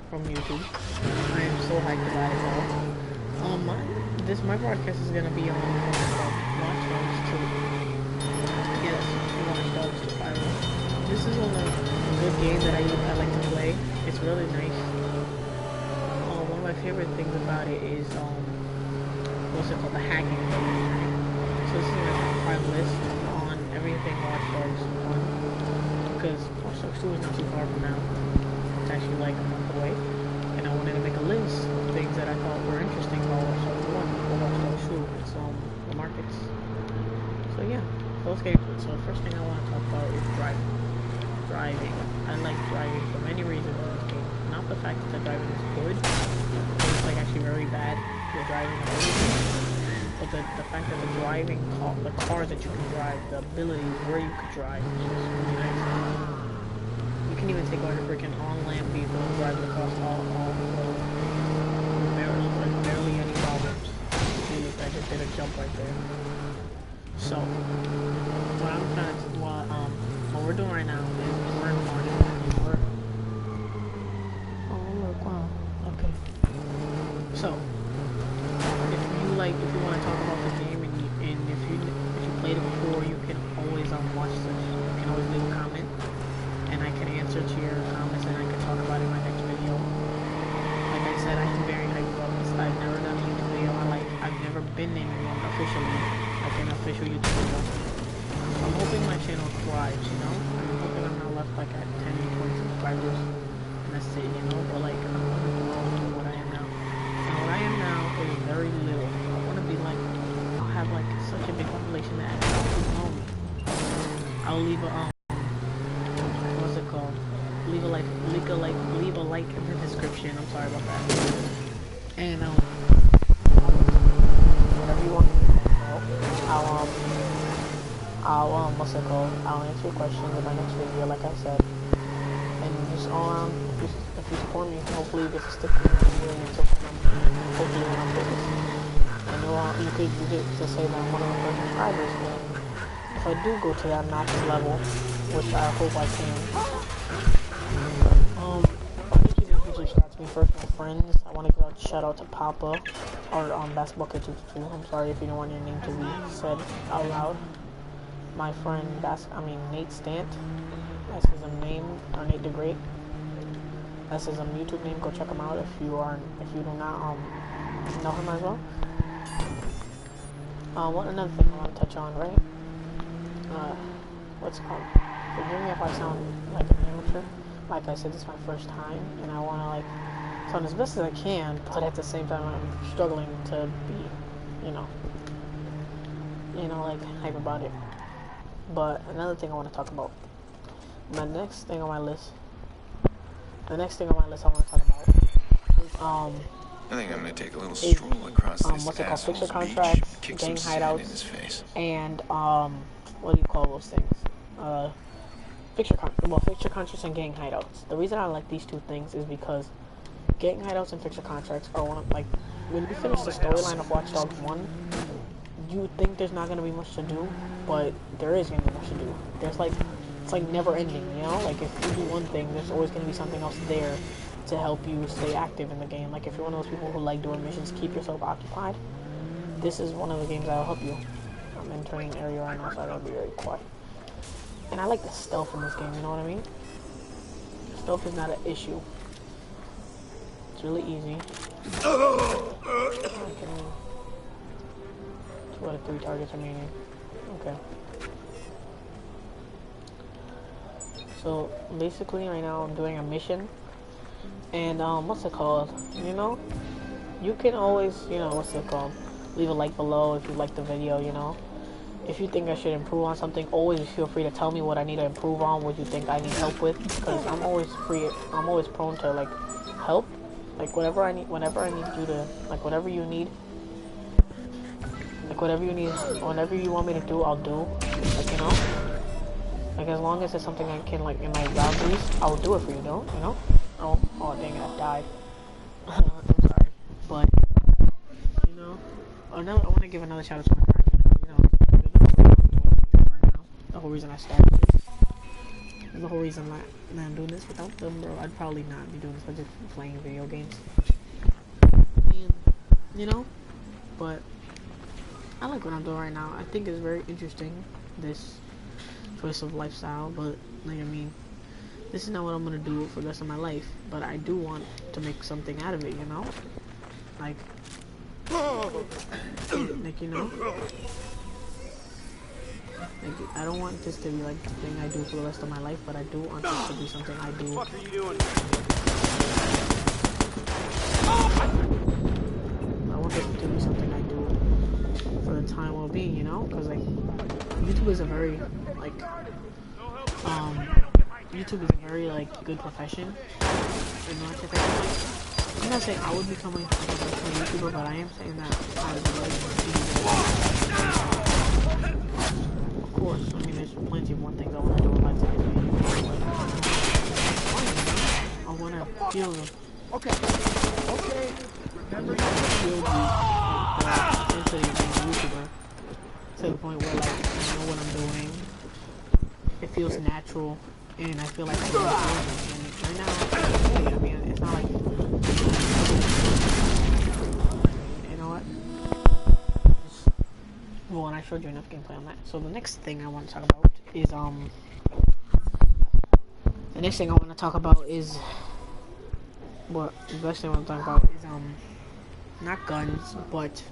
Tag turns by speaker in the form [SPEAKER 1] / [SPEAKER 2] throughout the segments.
[SPEAKER 1] from YouTube. I am so hyped about it all. My broadcast is gonna be on Watch Dogs 2. Yes, Watch Dogs 2. This is a good game that I like to play. It's really nice. One of my favorite things about it is what's it called, the hacking ability. So this is my top 5 list on everything Watch Dogs 1, because Watch Dogs 2 is not too far from now. It's actually like a month away, and I wanted to make a list of things that I thought were interesting about Watch Dogs 1 or Watch Dogs 2. It's the markets. So yeah, so let's get into it. So the first thing I want to talk about is driving. I like driving for many reasons in this game. Not the fact that the driving is good, it's like actually very bad. The driving and everything, but the fact that the car that you can drive, the ability where you could drive is just really nice. You can even take like a freaking on-land vehicle and drive it across all the road. Barely any problems. See, I just did a jump right there. So, what we're doing right now is we're in March. Oh look, wow. Okay. So, if you want to talk about the game and if you played it before, you can always watch this. You can always leave a comment, and I can answer to your comments, and I can talk about it in my next video. Like I said, I am very hyped about this. I've never done a YouTube video in my life. I've never been in one officially, like an official YouTube video. I'm hoping my channel thrives, you know? I'm hoping I'm not left like at 10, 20 subscribers, and that's it, you know? But like, I'm going to grow to what I am now. And what I am now is very little. I want to be like, I'll have like such a big population that people know me. I'll leave a, what's it called? Leave a like in the description. I'm sorry about that. And, whatever you want to know, I'll what's it called? I'll answer your questions in my next video, like I said. And just if you support me, hopefully you get to stick with me until hopefully when I'm famous. And you get to say that I'm one of the first subscribers. And if I do go to that notch level, which I hope I can, I need you to shout out to me first, my friends. I want to give a shout out to Papa, or Basketball Kid 222. I'm sorry if you don't want your name to be said out loud. My friend Nate Stant, that's his name, or Nate the Great. That's his YouTube name. Go check him out if you do not know him as well. Another thing I want to touch on, right? What's it called? Forgive me if I sound like an amateur. Like I said, this is my first time, and I want to like sound as best as I can, but at the same time I'm struggling to be, like hype about it. But another thing I want to talk about, the next thing on my list I want to talk about is
[SPEAKER 2] I think I'm gonna take a little stroll across this
[SPEAKER 1] what's it called,
[SPEAKER 2] asshole's
[SPEAKER 1] fixture
[SPEAKER 2] beach,
[SPEAKER 1] contracts,
[SPEAKER 2] kick
[SPEAKER 1] gang
[SPEAKER 2] some sand in his
[SPEAKER 1] hideouts,
[SPEAKER 2] face.
[SPEAKER 1] and what do you call those things? Fixture contracts and gang hideouts. The reason I like these two things is because gang hideouts and fixture contracts are when you finish the storyline of Watch Dogs 1, you think there's not gonna be much to do, but there is gonna be much to do. It's like never ending, you know? Like if you do one thing, there's always gonna be something else there to help you stay active in the game. Like if you're one of those people who like doing missions, keep yourself occupied, this is one of the games that'll help you. I'm entering an area right now, so I gotta be very quiet. And I like the stealth in this game, you know what I mean? Stealth is not an issue. It's really easy. I can... 2 out of 3 targets remaining. Okay. So basically right now I'm doing a mission, and what's it called? You can always, leave a like below if you like the video, If you think I should improve on something, always feel free to tell me what I need to improve on, what you think I need help with, because I'm always prone to like help. Like whenever I need you to, like whatever you want me to do, I'll do. Like as long as it's something I can, like in my boundaries, I'll do it for you, Oh dang it, I died. I'm sorry. But I want to give another shout out to my friend, the whole reason I started this. the whole reason that I'm doing this. Without them, bro, I'd probably not be doing this, but just playing video games. And, you know, but I like what I'm doing right now. I think it's very interesting, this choice of lifestyle, but, like, I mean, this is not what I'm gonna do for the rest of my life, but I do want to make something out of it, you know? Like, you know? Like, I don't want this to be, like, the thing I do for the rest of my life, but I do want this to be something I do.
[SPEAKER 3] What the fuck are you doing?
[SPEAKER 1] I want this to be something I do for the time will be, you know? Because, like, YouTube is a very, like, YouTube is a very, like, good profession. In my profession. I'm not saying I would become a professional YouTuber, but I am saying that I would like to be. Of course, I mean, there's plenty more things I want to do in my time. I want to feel the...
[SPEAKER 3] Okay. Remember
[SPEAKER 1] feel the intensity of being a YouTuber to the point where, like, I know what I'm doing. It feels natural, and I feel like I'm doing it. And right now, I mean, it's not like... You know what? Well, and I showed you enough gameplay on that. So the next thing I want to talk about is, the next thing I want to talk about is... What the best thing I want to talk about is, not guns, but...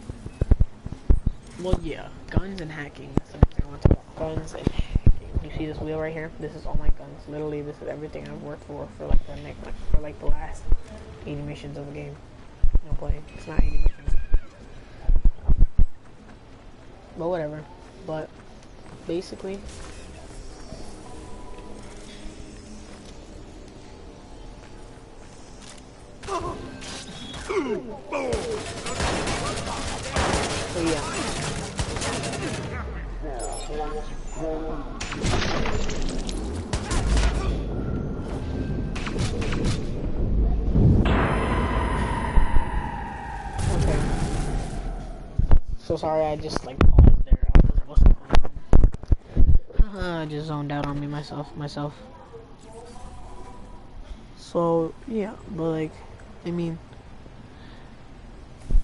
[SPEAKER 1] Well, yeah, guns and hacking. That's the next thing I want to talk about. Guns and hacking. You see this wheel right here? This is all my guns. Literally, this is everything I've worked for like the next, for like the last 80 missions of the game. No play. It's not 80 missions. But whatever. But basically, so yeah. Okay. So sorry, I just like paused there. I just zoned out on me myself. So yeah, but like, I mean,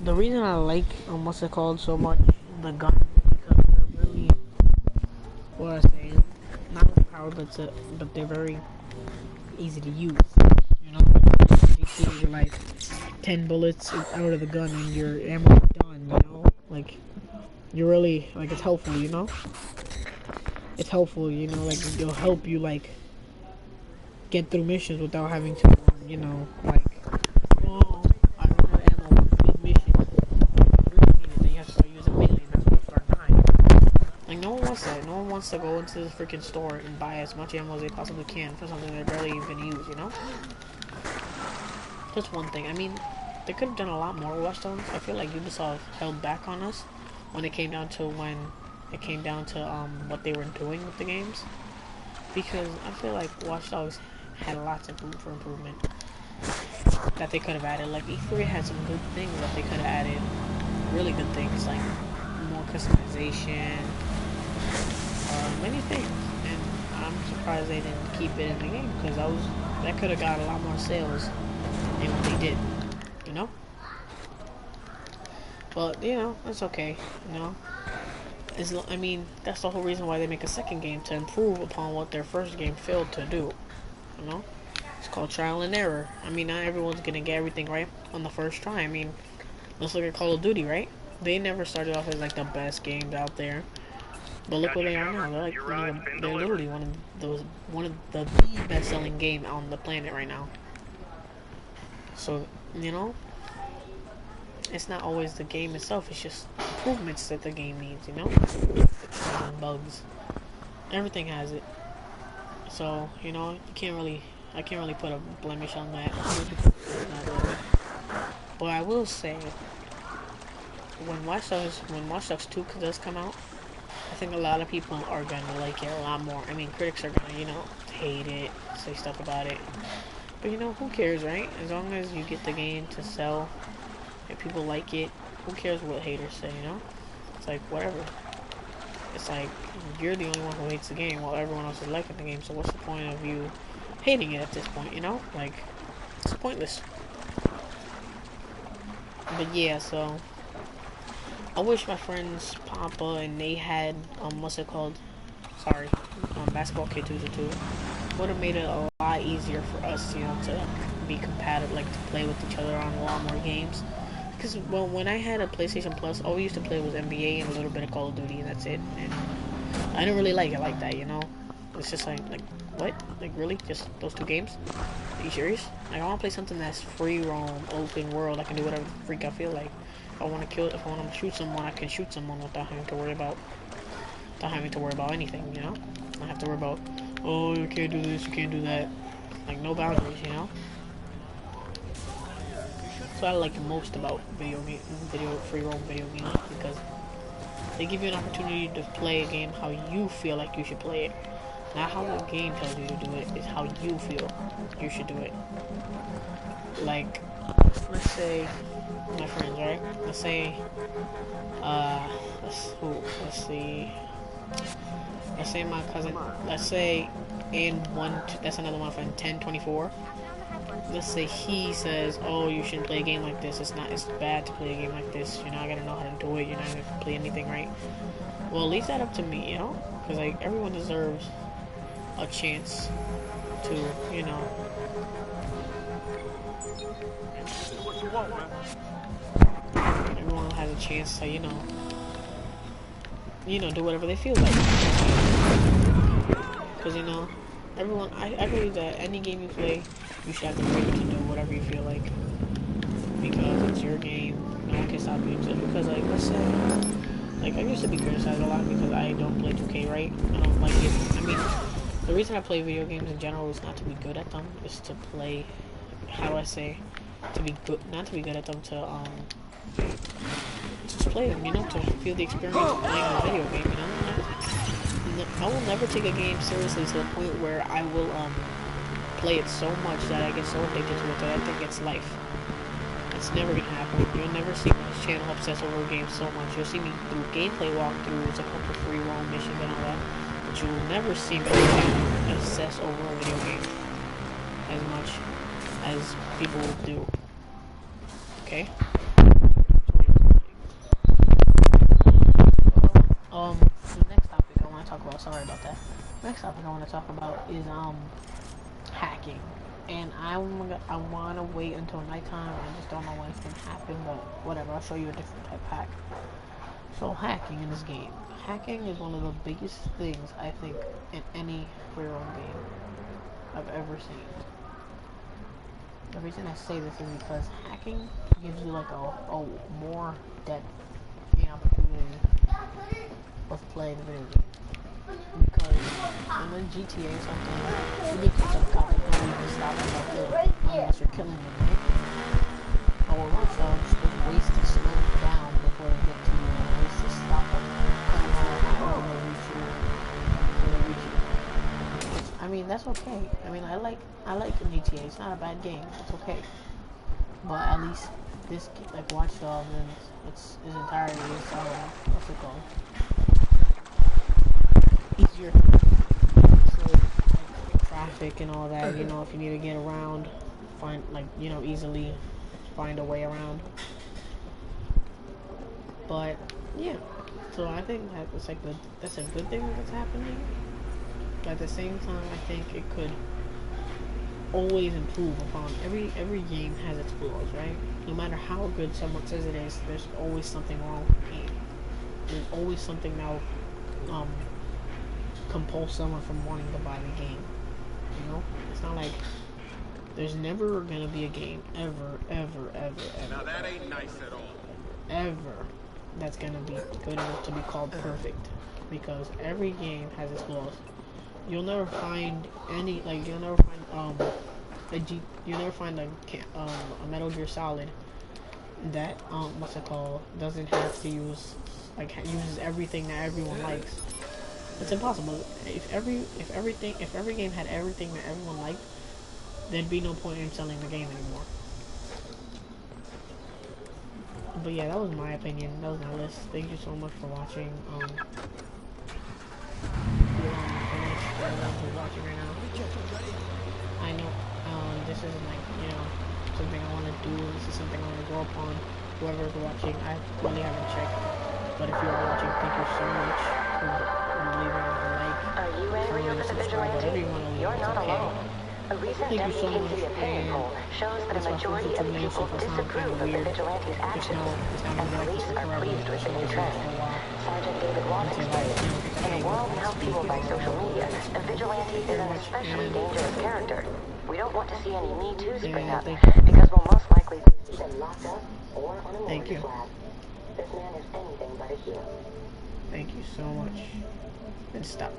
[SPEAKER 1] the reason I like what's it called so much, the gun, because they're really, what I say, not overpowered, but they're very easy to use. You know, you see you're like 10 bullets out of the gun and your ammo's done. You know, like you're really like it's helpful. You know, it's helpful. You know, like it'll help you like get through missions without having to, you know, like. I don't have ammo for this mission. Then you have to start using melee, and that's when you start dying. Like, no one wants that. No one wants to go into this freaking store and buy as much ammo as they possibly can for something they're barely even gonna use, you know? Just one thing. I mean, they could have done a lot more with Watch Dogs. I feel like Ubisoft held back on us when it came down to what they were doing with the games. Because I feel like Watch Dogs had lots of room for improvement that they could have added. Like E3 had some good things that they could have added, really good things like more customization, many things. And I'm surprised they didn't keep it in the game because that could have got a lot more sales than what they did, you know. But you know, it's okay, you know. I mean, that's the whole reason why they make a second game, to improve upon what their first game failed to do, you know. It's called trial and error. I mean, not everyone's gonna get everything right on the first try. I mean, let's look at Call of Duty, right? They never started off as like the best games out there, but look where they are now. They're like, they're literally one of the best-selling game on the planet right now. So, you know, it's not always the game itself. It's just improvements that the game needs. You know, bugs. Everything has it. So, you know, I can't really put a blemish on that. But I will say, when Watch Dogs 2 does come out, I think a lot of people are gonna like it a lot more. I mean, critics are gonna, you know, hate it, say stuff about it. But you know, who cares, right? As long as you get the game to sell, and people like it, who cares what haters say, you know? It's like, whatever. it's like you're the only one who hates the game while everyone else is liking the game. So what's the point of you hating it at this point? You know, like it's pointless. But yeah, so I wish my friends Papa and they had what's it called? Sorry, basketball kid 2 would have made it a lot easier for us, you know, to be compatible, like to play with each other on a lot more games. Because well, when I had a PlayStation Plus, all we used to play was NBA and a little bit of Call of Duty, and that's it. And I didn't really like it like that, you know. It's just like what? Like really? Just those 2 games? Are you serious? Like I want to play something that's free roam, open world. I can do whatever the freak I feel like. If I want to kill, if I want to shoot someone, I can shoot someone without having to worry about anything, you know. I don't have to worry about, oh, you can't do this, you can't do that. Like no boundaries, you know. So I like most about video free roam video games because they give you an opportunity to play a game how you feel like you should play it. Not how the game tells you to do it, it's how you feel you should do it. Like, let's say, my friends, right? Let's say, let's say my cousin, let's say that's another one friend, 1024. Let's say he says, oh, you shouldn't play a game like this, it's bad to play a game like this, you're not gonna know how to do it, you're not gonna play anything right. Well, leave that up to me, you know? Because, like, everyone deserves a chance to, you know, everyone has a chance to, you know, do whatever they feel like. Because, you know, everyone, I believe that any game you play, you should have the freedom to do whatever you feel like. Because it's your game, no one can stop you. Because, like, let's say, like, I used to be criticized a lot because I don't play 2K, right? I don't like it. I mean, the reason I play video games in general is not to be good at them, is to play, how do I say, to be good, not to be good at them, to just play them, you know, to feel the experience of playing a video game, you know? I will never take a game seriously to the point where I will, play it so much that I get so addicted to it that I think it's life. It's never gonna happen. You'll never see this channel obsess over a game so much. You'll see me do gameplay walkthroughs, a couple free roam missions and all that, but you will never see me obsess over a video game as much as people do. Okay? The next topic I want to talk about, sorry about that. Next topic I want to talk about is, hacking. And I want to wait until nighttime. I just don't know when it's going to happen, but whatever. I'll show you a different type of hack. So, hacking in this game. Hacking is one of the biggest things, I think, in any free roam game I've ever seen. The reason I say this is because hacking gives you like a more depth in opportunity of playing the video game. Because in the GTA or something, you need to jump out and don't even stop at that kill unless you're killing them, right? But with Watch Dogs, there's ways to slow them down before they get to you, and ways to stop them when they reach you. I mean, that's okay. I mean, I like GTA. It's not a bad game. It's okay. But at least this, like Watch Dogs, and it's entirely what's it called? Easier. So, like, traffic and all that. You know, if you need to get around, easily find a way around. But yeah, so I think that it's like that's a good thing that's happening. But at the same time, I think it could always improve upon. Every game has its flaws, right? No matter how good someone says it is, there's always something wrong with the game. There's always something that will compel someone from wanting to buy the game. You know, it's not like there's never gonna be a game ever.
[SPEAKER 3] Now that ain't nice at all.
[SPEAKER 1] Ever that's gonna be good enough to be called perfect, because every game has its flaws. You'll never find any, like, you'll never find a Metal Gear Solid that what's it called, doesn't have to use, like, uses everything that everyone likes. It's impossible. If every game had everything that everyone liked, there'd be no point in selling the game anymore. But yeah, that was my opinion. That was my list. Thank you so much for watching. everyone who's watching right now. I know this isn't like, you know, something I want to do. This is something I want to go upon. Whoever's watching, I really haven't checked. But if you are watching, thank you so much for leaving a like.
[SPEAKER 4] Are you angry over the vigilante? You're not alone. A recent WPC opinion poll shows that a majority of people disapprove of the vigilante's actions, and police are pleased with the new trend. Sergeant David Watt explained, in a world now fueled by social media, a vigilante is an especially dangerous character. We don't want to see any Me Too spring up, because we'll most likely see them locked up or on a mortgage slab. This man is anything but a hero.
[SPEAKER 1] Thank you so much. And stop.